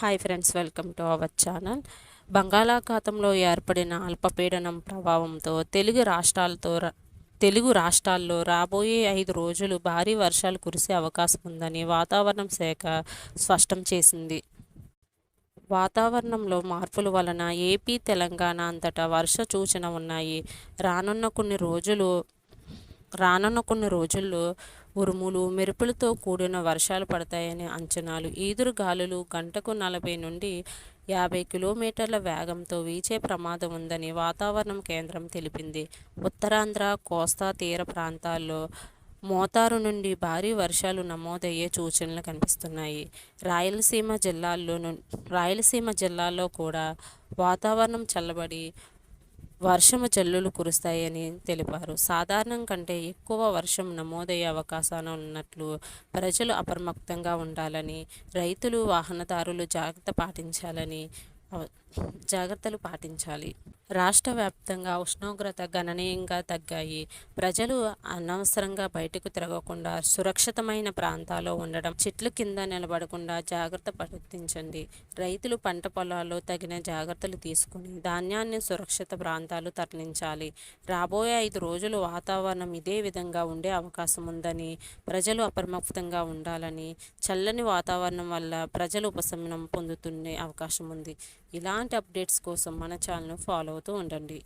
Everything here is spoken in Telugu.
Hi friends, welcome to our channel. బంగాళాఖాతంలో ఏర్పడిన అల్పపీడనం ప్రభావంతో తెలుగు రాష్ట్రాల్లో రాబోయే 5 రోజులు భారీ వర్షాలు కురిసే అవకాశం ఉందని వాతావరణ శాఖ స్పష్టం చేసింది. వాతావరణంలో మార్పుల వలన ఏపీ, తెలంగాణ అంతటా వర్ష సూచన ఉన్నాయి. రానున్న కొన్ని రోజులు రానున్న కొన్ని రోజుల్లో ఉరుములు, మెరుపులతో కూడిన వర్షాలు పడతాయని అంచనాలు. ఈదురు గాలులు గంటకు 40 నుండి 50 కిలోమీటర్ల వేగంతో వీచే ప్రమాదం ఉందని వాతావరణ కేంద్రం తెలిపింది. ఉత్తరాంధ్ర, కోస్తా తీర ప్రాంతాల్లో మోతారు నుండి భారీ వర్షాలు నమోదయ్యే సూచనలు కనిపిస్తున్నాయి. రాయలసీమ జిల్లాల్లో కూడా వాతావరణం చల్లబడి వర్షము జల్లులు కురుస్తాయని తెలిపారు. సాధారణం కంటే ఎక్కువ వర్షం నమోదయ్యే అవకాశాలు ఉన్నట్లు ప్రజలు అప్రమత్తంగా ఉండాలని, రైతులు, వాహనదారులు జాగ్రత్తలు పాటించాలి. రాష్ట్ర వ్యాప్తంగా ఉష్ణోగ్రత గణనీయంగా తగ్గాయి. ప్రజలు అనవసరంగా బయటకు తిరగకుండా సురక్షితమైన ప్రాంతాల్లో ఉండడం, చెట్ల కింద నిలబడకుండా జాగ్రత్త పాటించండి. రైతులు పంట పొలాల్లో తగిన జాగ్రత్తలు తీసుకుని ధాన్యాన్ని సురక్షిత ప్రాంతాలు తరలించాలి. రాబోయే 5 రోజులు వాతావరణం ఇదే విధంగా ఉండే అవకాశం ఉందని, ప్రజలు అప్రమత్తంగా ఉండాలని, చల్లని వాతావరణం వల్ల ప్రజలు ఉపశమనం పొందుతుండే అవకాశం ఉంది. ఇలాంటి అప్డేట్స్ కోసం మన ఛానల్ను ఫాలో అవుతూ ఉండండి.